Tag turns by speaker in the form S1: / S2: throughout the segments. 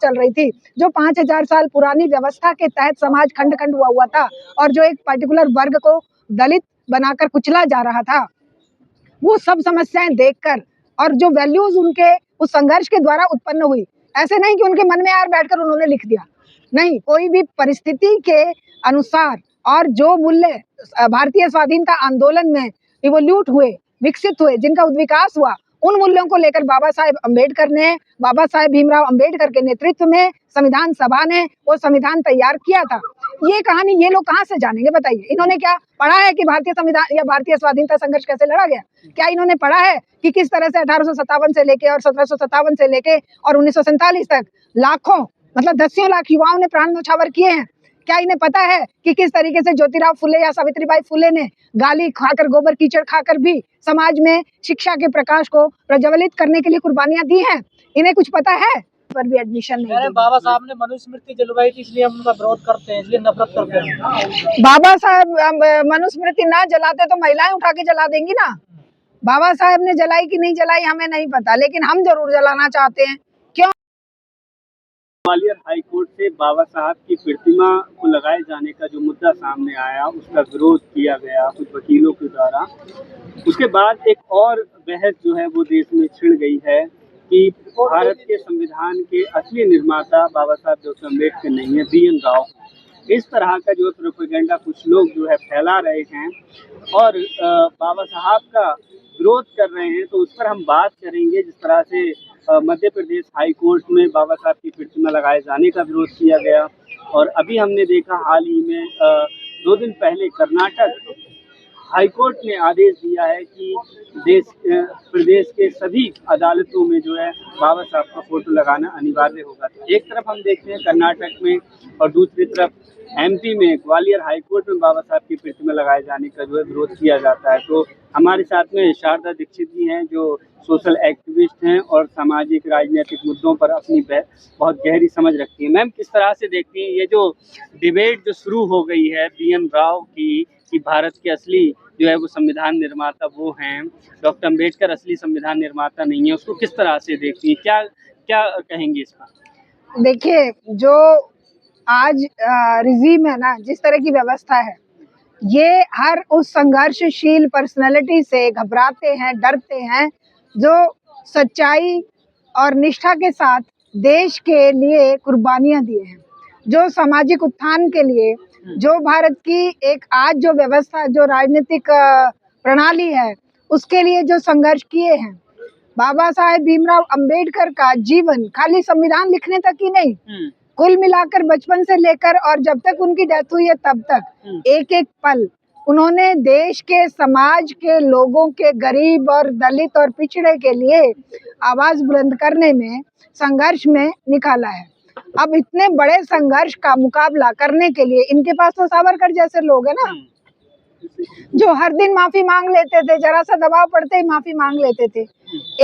S1: चल रही थी, जो 5000 साल पुरानी व्यवस्था के तहत समाज खंड खंड हुआ था और जो एक पर्टिकुलर वर्ग को दलित बनाकर कुचला जा रहा था, वो सब समस्याएं देखकर और जो वैल्यूज उनके उस संघर्ष के द्वारा उत्पन्न हुई, ऐसे नहीं कि उनके मन में यार बैठकर उन्होंने लिख दिया, नहीं, कोई भी परिस्थिति के अनुसार और जो मूल्य भारतीय स्वाधीनता आंदोलन में इवोल्यूट हुए, विकसित हुए, जिनका विकास हुआ, उन मूल्यों को लेकर बाबा साहेब अम्बेडकर ने, बाबा साहेब भीमराव अम्बेडकर के नेतृत्व में संविधान सभा ने वो संविधान तैयार किया था। ये कहानी ये लोग कहाँ से जानेंगे बताइए? इन्होंने क्या पढ़ा है कि भारतीय संविधान या भारतीय स्वाधीनता संघर्ष कैसे लड़ा गया? क्या इन्होंने पढ़ा है कि किस तरह से 1857 से लेके और 1757 से लेके और 1947 तक लाखों मतलब दसियों लाख युवाओं ने प्राण न्यौछावर किए हैं? क्या इन्हें पता है कि किस तरीके से ज्योतिराव फुले या सावित्रीबाई फुले ने गाली खाकर, गोबर कीचड़ खाकर भी समाज में शिक्षा के प्रकाश को प्रज्वलित करने के लिए कुर्बानियां दी हैं? इन्हें कुछ पता है? पर भी एडमिशन नहीं।
S2: बाबा साहब ने मनुस्मृति जलवाई थी, इसलिए हम उनका विरोध करते हैं, इसलिए नफरत करते हैं।
S1: बाबा साहब मनुस्मृति ना जलाते तो महिलाएं उठा के जला देंगी ना। बाबा साहब ने जलाई कि नहीं जलाई हमें नहीं पता, लेकिन हम जरूर जलाना चाहते हैं। क्यों?
S3: ग्वालियर हाई कोर्ट से बाबा साहब की प्रतिमा को लगाए जाने का जो मुद्दा सामने आया, उसका विरोध किया गया कुछ वकीलों के द्वारा। उसके बाद एक और बहस जो है वो देश में छिड़ गई है कि भारत के संविधान के असली निर्माता बाबा साहब डॉक्टर अम्बेडकर नहीं है, BN राव। इस तरह का जो प्रोपेगेंडा कुछ लोग जो है फैला रहे हैं और बाबा साहब का विरोध कर रहे हैं, तो उस पर हम बात करेंगे। जिस तरह से मध्य प्रदेश हाई कोर्ट में बाबा साहब की प्रतिमा लगाए जाने का विरोध किया गया, और अभी हमने देखा हाल ही में 2 दिन पहले कर्नाटक हाई कोर्ट ने आदेश दिया है कि प्रदेश के सभी अदालतों में जो है बाबा साहब का फोटो लगाना अनिवार्य होगा। तो एक तरफ हम देखते हैं कर्नाटक में और दूसरी तरफ MP में ग्वालियर हाई कोर्ट में बाबा साहब की प्रतिमा लगाए जाने का जो है विरोध किया जाता है। तो हमारे साथ में शारदा दीक्षित जी हैं, जो सोशल एक्टिविस्ट हैं और सामाजिक राजनीतिक मुद्दों पर अपनी बहुत गहरी समझ रखती हैं। मैम, किस तरह से देखती हैं ये जो डिबेट जो शुरू हो गई है BN राव की कि भारत के असली जो है वो संविधान निर्माता वो हैं, डॉक्टर अम्बेडकर असली संविधान निर्माता नहीं है, उसको किस तरह से देखती हैं? क्या क्या कहेंगी इस पर?
S1: देखिए, जो आज रिजीम है ना, जिस तरह की व्यवस्था है, ये हर उस संघर्षशील पर्सनैलिटी से घबराते हैं, डरते हैं, जो सच्चाई और निष्ठा के साथ देश के लिए कुर्बानियां दिए हैं, जो सामाजिक उत्थान के लिए, जो भारत की एक आज जो व्यवस्था, जो राजनीतिक प्रणाली है, उसके लिए जो संघर्ष किए हैं। बाबा साहेब भीमराव अम्बेडकर का जीवन खाली संविधान लिखने तक ही नहीं, कुल मिलाकर बचपन से लेकर और जब तक उनकी डेथ हुई है तब तक एक एक पल उन्होंने देश के, समाज के लोगों के, गरीब और दलित और पिछड़े के लिए आवाज बुलंद करने में, संघर्ष में निकाला है। अब इतने बड़े संघर्ष का मुकाबला करने के लिए इनके पास तो सावरकर जैसे लोग हैं ना, जो हर दिन माफी मांग लेते थे, जरा सा दबाव पड़ते ही माफी मांग लेते थे।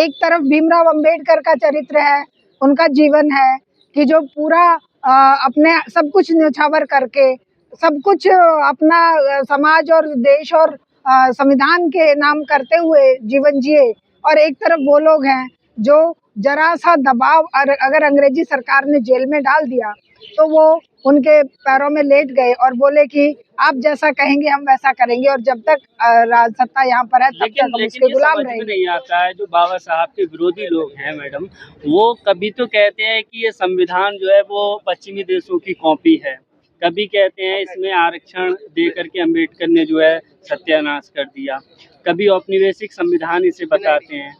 S1: एक तरफ भीमराव अम्बेडकर का चरित्र है, उनका जीवन है कि जो पूरा अपने सब कुछ न्यौछावर करके, सब कुछ अपना समाज और देश और संविधान के नाम करते हुए जीवन जिए, और एक तरफ वो लोग हैं जो जरा सा दबाव अगर अंग्रेजी सरकार ने जेल में डाल दिया तो वो उनके पैरों में लेट गए और बोले कि आप जैसा कहेंगे हम वैसा करेंगे, और जब तक राज सत्ता यहाँ पर है तब तक हम उसके गुलाम रहेंगे।
S3: नहीं आता है जो बाबा साहब के विरोधी लोग हैं मैडम, वो कभी तो कहते हैं कि ये संविधान जो है वो पश्चिमी देशों की कॉपी है, कभी कहते हैं इसमें आरक्षण दे करके अम्बेडकर ने जो है सत्यानाश कर दिया, कभी औपनिवेशिक संविधान इसे बताते हैं,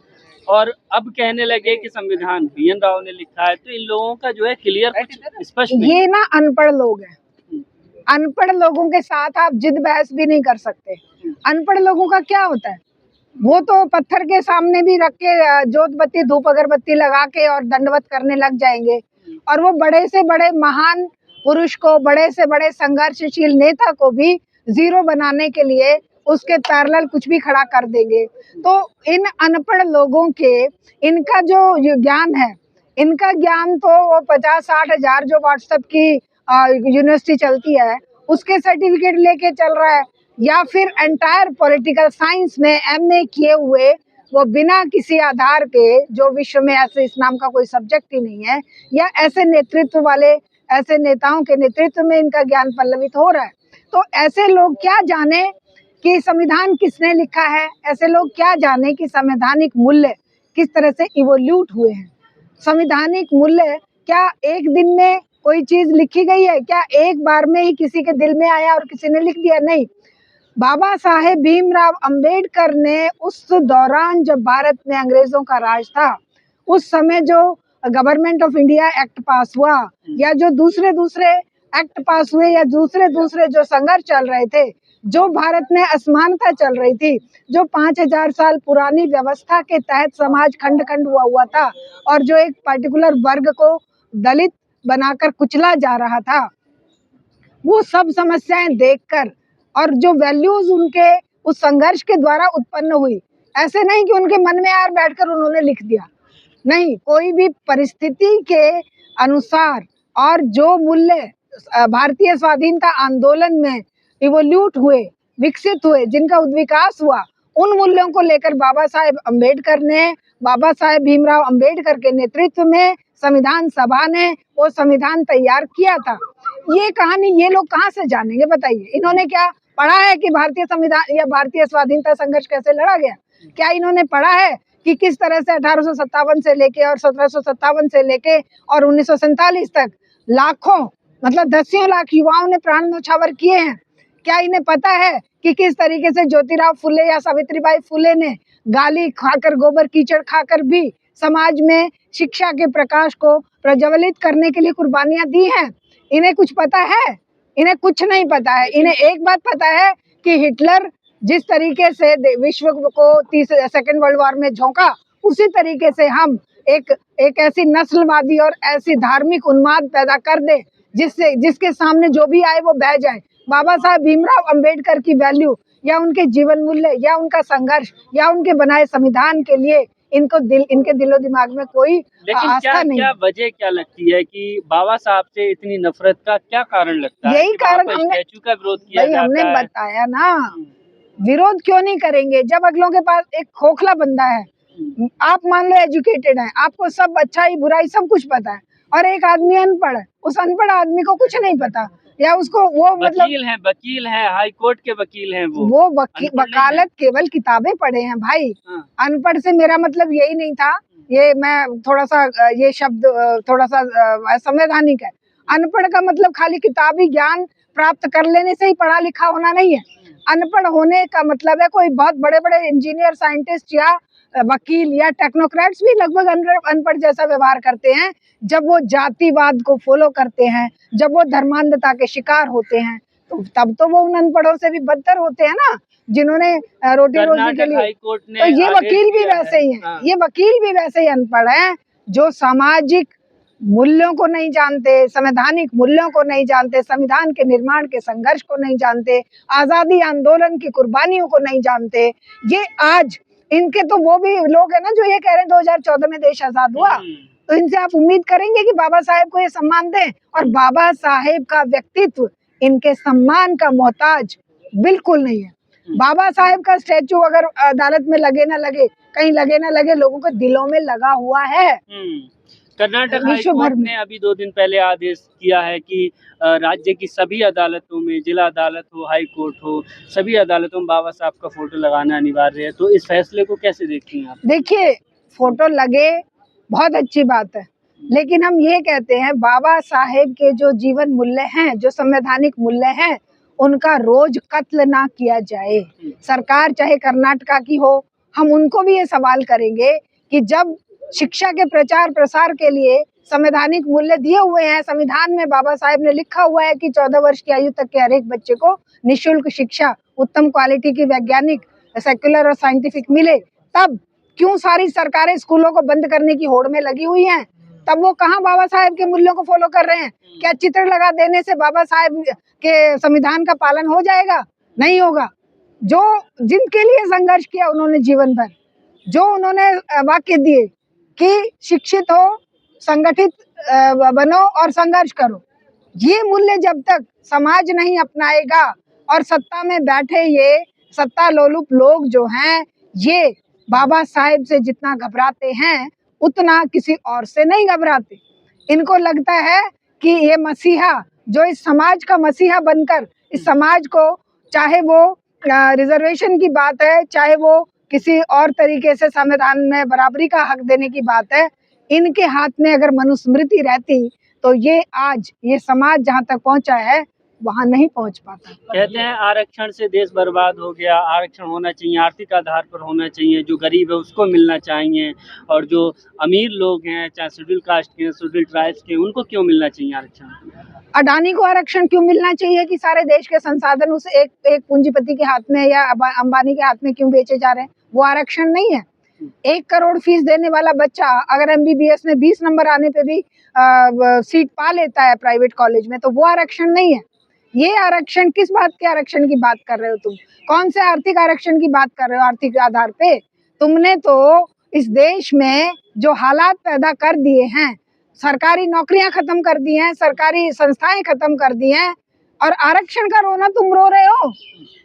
S3: और अब कहने लगे कि संविधान BN राव ने लिखा है। तो इन लोगों का जो है क्लियर कुछ स्पष्ट नहीं।
S1: ये ना अनपढ़ लोग हैं, अनपढ़ लोगों के साथ आप जिद बहस भी नहीं कर सकते। अनपढ़ लोगों का क्या होता है, वो तो पत्थर के सामने भी रख के जोत बत्ती धूप अगरबत्ती लगा के और दंडवत करने लग जाएंगे, और वो बड़े से बड़े महान पुरुष को, बड़े से बड़े संघर्षशील नेता को भी जीरो बनाने के लिए उसके पैरेलल कुछ भी खड़ा कर देंगे। तो इन अनपढ़ लोगों के, इनका जो ज्ञान है, इनका ज्ञान तो वो 50-60 हजार जो व्हाट्सएप की यूनिवर्सिटी चलती है उसके सर्टिफिकेट लेके चल रहा है, या फिर एंटायर पॉलिटिकल साइंस में MA किए हुए वो बिना किसी आधार के, जो विश्व में ऐसे इस नाम का कोई सब्जेक्ट ही नहीं है, या ऐसे नेतृत्व वाले, ऐसे नेताओं के नेतृत्व में इनका ज्ञान पल्लवित हो रहा है। तो ऐसे लोग क्या जाने कि संविधान किसने लिखा है, ऐसे लोग क्या जाने कि संवैधानिक मूल्य किस तरह से इवोल्यूट हुए हैं। संवैधानिक मूल्य क्या एक दिन में कोई चीज लिखी गई है? क्या एक बार में ही किसी के दिल में आया और किसी ने लिख दिया? नहीं। बाबा साहेब भीमराव अंबेडकर ने उस दौरान जब भारत में अंग्रेजों का राज था, उस समय जो गवर्नमेंट ऑफ इंडिया एक्ट पास हुआ, या जो दूसरे एक्ट पास हुए, या दूसरे जो संघर्ष चल रहे थे, जो भारत में असमानता चल रही थी, जो 5000 साल पुरानी व्यवस्था के तहत समाज खंड खंड हुआ था, और जो एक पर्टिकुलर वर्ग को दलित बनाकर कुचला जा रहा था, वो सब समस्याएं देखकर, और जो वैल्यूज उनके उस संघर्ष के द्वारा उत्पन्न हुई, ऐसे नहीं कि उनके मन में आकर बैठकर उन्होंने लिख दिया, नहीं, कोई भी परिस्थिति के अनुसार, और जो मूल्य भारतीय स्वाधीनता आंदोलन में इवोल्यूट हुए, विकसित हुए, जिनका विकास हुआ, उन मूल्यों को लेकर बाबा साहेब अम्बेडकर ने, बाबा साहेब भीमराव अंबेडकर के नेतृत्व में संविधान सभा ने वो संविधान तैयार किया था। ये कहानी ये लोग कहाँ से जानेंगे बताइए? इन्होंने क्या पढ़ा है कि भारतीय संविधान या भारतीय स्वाधीनता संघर्ष कैसे लड़ा गया? क्या इन्होंने पढ़ा है कि किस तरह से 1857 से लेके और 1757 से लेके और 1947 तक लाखों, मतलब दसियों लाख युवाओं ने प्राण न्यौछावर किए हैं? क्या इन्हें पता है कि किस तरीके से ज्योतिराव फुले या सावित्रीबाई फुले ने गाली खाकर, गोबर कीचड़ खाकर भी समाज में शिक्षा के प्रकाश को प्रज्वलित करने के लिए कुर्बानियां दी हैं? इन्हें कुछ पता है? इन्हें कुछ नहीं पता है। इन्हें एक बात पता है कि हिटलर जिस तरीके से विश्व को सेकेंड वर्ल्ड वॉर में झोंका, उसी तरीके से हम एक ऐसी नस्लवादी और ऐसी धार्मिक उन्माद पैदा कर दे जिसके सामने जो भी आए वो बह जाए। बाबा साहब भीमराव अंबेडकर की वैल्यू, या उनके जीवन मूल्य, या उनका संघर्ष, या उनके बनाए संविधान के लिए इनके दिलो दिमाग में कोई आस्था नहीं।
S3: क्या वजह क्या लगती है कि बाबा साहब से इतनी नफरत का क्या कारण लगता है?
S1: यही कारण हमने
S3: स्टैचू का विरोध किया जाता है।
S1: हमने बताया ना, विरोध क्यों नहीं करेंगे जब अगलों के पास एक खोखला बंदा है। आप मान लो एजुकेटेड है, आपको सब अच्छाई बुराई सब कुछ पता है, और एक आदमी अनपढ़ है, उस अनपढ़ आदमी को कुछ नहीं पता, या उसको वो मतलब
S3: वकील है, हाई कोर्ट के वकील हैं, वो
S1: वकालत केवल किताबें पढ़े हैं भाई। अनपढ़ से मेरा मतलब यही नहीं था, ये मैं थोड़ा सा ये शब्द थोड़ा सा संवैधानिक है। अनपढ़ का मतलब खाली किताबी ज्ञान प्राप्त कर लेने से ही पढ़ा लिखा होना नहीं है। अनपढ़ होने का मतलब है कोई बहुत बड़े बड़े इंजीनियर, साइंटिस्ट या वकील या टेक्नोक्रेट्स भी लगभग अनपढ़ जैसा व्यवहार करते हैं। जब वो जातिवाद को फॉलो करते हैं, जब वो धर्मांधता के शिकार होते हैं, तो तब तो वो उन अनपढ़ों से भी बदतर होते हैं ना, जिन्होंने रोटी रोजी के लिए। तो ये वकील भी वैसे ही हैं, ये वकील भी वैसे ही अनपढ़ हैं, जो सामाजिक मूल्यों को नहीं जानते, संवैधानिक मूल्यों को नहीं जानते, संविधान के निर्माण के संघर्ष को नहीं जानते, आजादी आंदोलन की कुर्बानियों को नहीं जानते। ये आज इनके तो वो भी लोग हैं ना जो ये कह रहे हैं 2014 में देश आजाद हुआ, तो इनसे आप उम्मीद करेंगे कि बाबा साहेब को ये सम्मान दें? और बाबा साहेब का व्यक्तित्व इनके सम्मान का मोहताज बिल्कुल नहीं है। बाबा साहेब का स्टैचू अगर अदालत में लगे ना लगे, कहीं लगे ना लगे, लोगों के दिलों में लगा हुआ है।
S3: कर्नाटक हाई कोर्ट ने अभी 2 दिन पहले आदेश किया है कि राज्य की सभी अदालतों में, जिला अदालत हो, हाई कोर्ट हो, सभी अदालतों में बाबा साहब का फोटो लगाना अनिवार्य है। तो इस फैसले को कैसे देखती हैं आप?
S1: देखिए, फोटो लगे बहुत अच्छी बात है, लेकिन हम ये कहते हैं बाबा साहेब के जो जीवन मूल्य हैं, जो संवैधानिक मूल्य हैं, उनका रोज कत्ल ना किया जाए। सरकार चाहे कर्नाटका की हो, हम उनको भी ये सवाल करेंगे कि जब शिक्षा के प्रचार प्रसार के लिए संवैधानिक मूल्य दिए हुए हैं, संविधान में बाबा साहेब ने लिखा हुआ है कि 14 वर्ष की आयु तक के हर एक बच्चे को निःशुल्क शिक्षा, उत्तम क्वालिटी की वैज्ञानिक, सेक्युलर और साइंटिफिक मिले, तब क्यों सारी सरकारें स्कूलों को बंद करने की होड़ में लगी हुई हैं? तब वो कहाँ बाबा साहेब के मूल्यों को फॉलो कर रहे हैं? क्या चित्र लगा देने से बाबा साहेब के संविधान का पालन हो जाएगा? नहीं होगा। जो जिनके लिए संघर्ष किया उन्होंने जीवन भर, जो उन्होंने वाक्य दिए कि शिक्षित हो, संगठित बनो और संघर्ष करो, ये मूल्य जब तक समाज नहीं अपनाएगा और सत्ता में बैठे ये सत्ता लोलुप लोग जो हैं, ये बाबा साहेब से जितना घबराते हैं उतना किसी और से नहीं घबराते। इनको लगता है कि ये मसीहा जो इस समाज का मसीहा बनकर इस समाज को, चाहे वो रिजर्वेशन की बात है, चाहे वो किसी और तरीके से संविधान में बराबरी का हक देने की बात है, इनके हाथ में अगर मनुस्मृति रहती तो ये आज ये समाज जहाँ तक पहुंचा है वहां नहीं पहुंच पाता।
S3: कहते हैं आरक्षण से देश बर्बाद हो गया, आरक्षण होना चाहिए, आर्थिक आधार पर होना चाहिए, जो गरीब है उसको मिलना चाहिए, और जो अमीर लोग हैं चाहे शेड्यूल कास्ट के, शेड्यूल ट्राइब्स के, उनको क्यों मिलना चाहिए आरक्षण?
S1: अडानी को आरक्षण क्यों मिलना चाहिए कि सारे देश के संसाधन उस एक पूंजीपति के हाथ में या अंबानी के हाथ में क्यों बेचे जा रहे हैं? वो आरक्षण नहीं है। 1 करोड़ फीस देने वाला बच्चा अगर MBBS में 20 नंबर आने पे भी सीट पा लेता है प्राइवेट कॉलेज में, तो वो आरक्षण नहीं है। ये आरक्षण किस बात के आरक्षण की बात कर रहे हो तुम? कौन से आर्थिक आरक्षण की बात कर रहे हो? आर्थिक आधार पे तुमने तो इस देश में जो हालात पैदा कर दिए हैं, सरकारी नौकरियां खत्म कर दी हैं, सरकारी संस्थाएं खत्म कर दी हैं, और आरक्षण का रोना तुम रो रहे हो।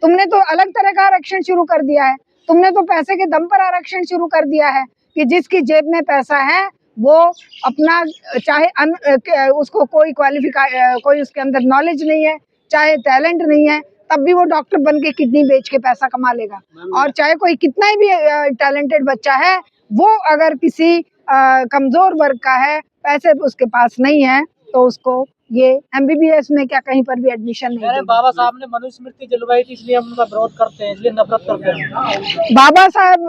S1: तुमने तो अलग तरह का आरक्षण शुरू कर दिया है। तुमने तो पैसे के दम पर आरक्षण शुरू कर दिया है कि जिसकी जेब में पैसा है वो अपना, चाहे उसको कोई उसके अंदर नॉलेज नहीं है, चाहे टैलेंट नहीं है, तब भी वो डॉक्टर बन के किडनी बेच के पैसा कमा लेगा। और चाहे कोई कितना ही भी टैलेंटेड बच्चा है, वो अगर किसी कमजोर वर्ग का है, पैसे उसके पास नहीं है, तो उसको ये MBBS में क्या कहीं पर भी एडमिशन नहीं देगा।
S2: बाबा साहब ने मनुस्मृति जलवाई थी इसलिए हम उनका विरोध करते हैं, इसलिए नफरत करते हैं।
S1: बाबा साहब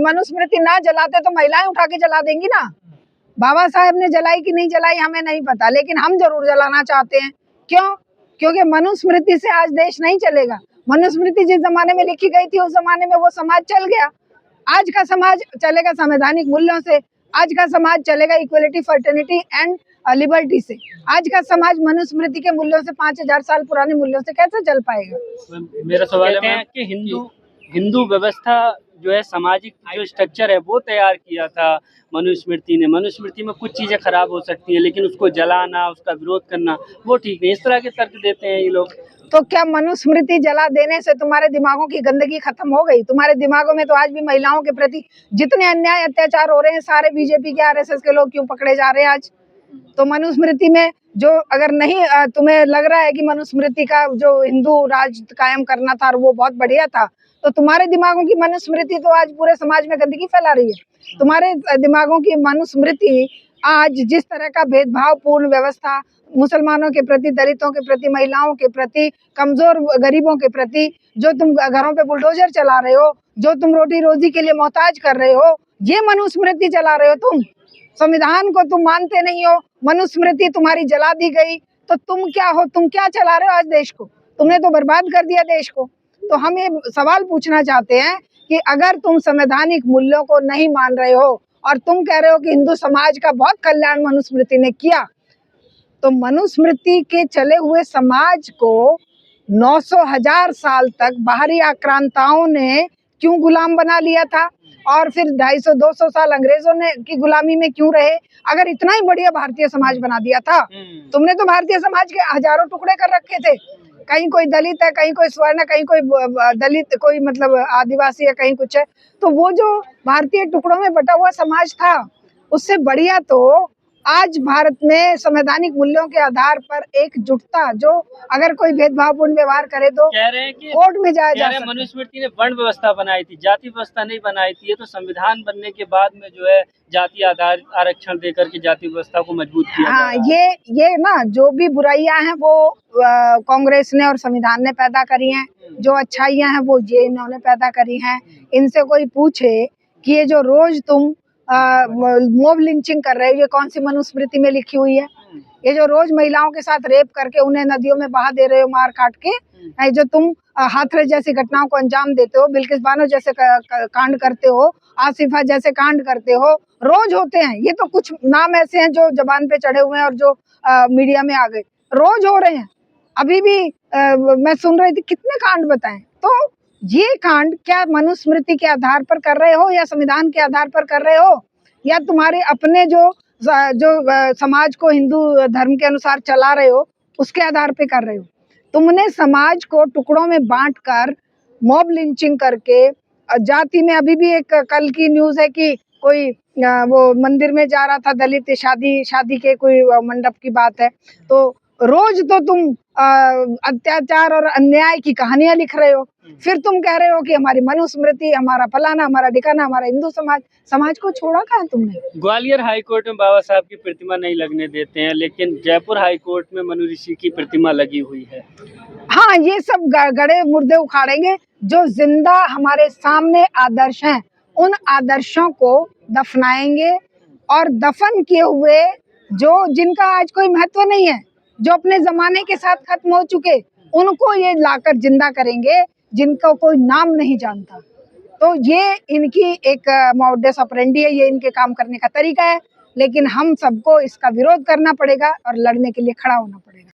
S1: मनुस्मृति ना जलाते तो महिलाएं उठा के जला देंगी ना। बाबा साहब ने जलाई कि नहीं जलाई हमें नहीं पता, लेकिन हम जरूर जलाना चाहते हैं। क्यों? क्योंकि मनुस्मृति से आज देश नहीं चलेगा। मनुस्मृति जिस जमाने में लिखी गई थी उस जमाने में वो समाज चल गया। आज का समाज चलेगा संवैधानिक मूल्यों से, आज का समाज चलेगा इक्वलिटी, फर्टर्निटी एंड लिबर्टी से। आज का समाज मनुस्मृति के मूल्यों से, 5000 साल पुराने मूल्यों से कैसे चल पाएगा?
S3: मेरा सवाल है कि हिंदू व्यवस्था जो है, सामाजिक जो स्ट्रक्चर है वो तैयार किया था मनुस्मृति ने। मनुस्मृति में कुछ चीजें खराब हो सकती हैं, लेकिन उसको जलाना, उसका विरोध करना वो ठीक है। इस तरह के तर्क देते हैं ये लोग।
S1: तो क्या मनुस्मृति जला देने से तुम्हारे दिमागों की गंदगी खत्म हो गई? तुम्हारे दिमागों में तो आज भी महिलाओं के प्रति जितने अन्याय अत्याचार हो रहे हैं, सारे बीजेपी के RSS के लोग क्यों पकड़े जा रहे हैं आज? तो मनुस्मृति में जो अगर नहीं तुम्हें लग रहा है कि मनुस्मृति का जो हिंदू राज कायम करना था वो बहुत बढ़िया था, तो तुम्हारे दिमागों की मनुस्मृति तो आज पूरे समाज में गंदगी फैला रही है। तुम्हारे दिमागों की मनुस्मृति आज जिस तरह का भेदभावपूर्ण व्यवस्था मुसलमानों के प्रति, दलितों के प्रति, महिलाओं के प्रति, कमजोर गरीबों के प्रति, जो तुम घरों पे बुलडोजर चला रहे हो, जो तुम रोटी रोजी के लिए मोहताज कर रहे हो, ये मनुस्मृति चला रहे हो तुम। संविधान को तुम मानते नहीं हो, मनुस्मृति तुम्हारी जला दी गई, तो तुम क्या हो? तुम क्या चला रहे हो आज देश को? तुमने तो बर्बाद कर दिया देश को। तो हम ये सवाल पूछना चाहते हैं कि अगर तुम संवैधानिक मूल्यों को नहीं मान रहे हो और तुम कह रहे हो कि हिंदू समाज का बहुत कल्याण मनुस्मृति ने किया, तो मनुस्मृति के चले हुए समाज को 900,000 साल तक बाहरी आक्रांताओं ने क्यों गुलाम बना लिया था, और फिर 250-200 साल अंग्रेजों ने की गुलामी में क्यों रहे? अगर इतना ही बढ़िया भारतीय समाज बना दिया था, तुमने तो भारतीय समाज के हजारों टुकड़े कर रखे थे। कहीं कोई दलित है, कहीं कोई स्वर्ण है, कहीं कोई दलित, कोई मतलब आदिवासी है, कहीं कुछ है। तो वो जो भारतीय टुकड़ों में बटा हुआ समाज था, उससे बढ़िया तो आज भारत में संवैधानिक मूल्यों के आधार पर एकजुटता, जो अगर कोई भेदभावपूर्ण व्यवहार करे तो
S3: कह रहे हैं कि
S1: कोर्ट में जाया जा सकता है।
S3: मनुस्मृति ने वर्ण व्यवस्था बनाई थी, जाति व्यवस्था नहीं बनाई थी। ये तो संविधान बनने के बाद में जो है जाति आधार आरक्षण देकर के जाति व्यवस्था को मजबूत किया।
S1: हाँ, ये ना जो भी बुराइयां हैं वो कांग्रेस ने और संविधान ने पैदा करी हैं, जो अच्छाइयां हैं वो ये इन्होंने पैदा करी हैं। इनसे कोई पूछे कि ये जो रोज तुम मॉब लिंचिंग कर रहे हो, ये कौन सी मनुस्मृति में लिखी हुई है? ये जो रोज महिलाओं के साथ रेप करके उन्हें नदियों में बहा दे रहे हो मार काट के, जो तुम हाथरस जैसी घटनाओं को अंजाम देते हो, बिल्किस बानो जैसे कांड करते हो, आसिफा जैसे कांड करते हो, रोज होते हैं। ये तो कुछ नाम ऐसे हैं जो जबान पे चढ़े हुए हैं और जो मीडिया में आ गए, रोज हो रहे हैं। अभी भी मैं सुन रही थी, कितने कांड बताएं। तो ये कांड क्या मनुस्मृति के आधार पर कर रहे हो या संविधान के आधार पर कर रहे हो, या तुम्हारे अपने जो समाज को हिंदू धर्म के अनुसार चला रहे हो उसके आधार पे कर रहे हो? तुमने समाज को टुकड़ों में बांटकर, मॉब लिंचिंग करके, जाति में अभी भी एक कल की न्यूज है कि कोई वो मंदिर में जा रहा था दलित, शादी के कोई मंडप की बात है। तो रोज तो तुम अत्याचार और अन्याय की कहानियां लिख रहे हो, फिर तुम कह रहे हो कि हमारी मनुस्मृति, हमारा फलाना, हमारा ढिकाना, हमारा हिंदू समाज को छोड़ा कहाँ तुमने।
S3: ग्वालियर हाई कोर्ट में बाबा साहब की प्रतिमा नहीं लगने देते हैं, लेकिन जयपुर हाई कोर्ट में मनु ऋषि की प्रतिमा लगी हुई है।
S1: हाँ, ये सब गड़े मुर्दे उखाड़ेंगे। जो जिंदा हमारे सामने आदर्श हैं, उन आदर्शों को दफनाएंगे, और दफन किए हुए जिनका आज कोई महत्व नहीं है, जो अपने जमाने के साथ खत्म हो चुके, उनको ये लाकर जिंदा करेंगे, जिनका कोई नाम नहीं जानता। तो ये इनकी एक मॉडस ऑपरेंडी है, ये इनके काम करने का तरीका है। लेकिन हम सबको इसका विरोध करना पड़ेगा और लड़ने के लिए खड़ा होना पड़ेगा।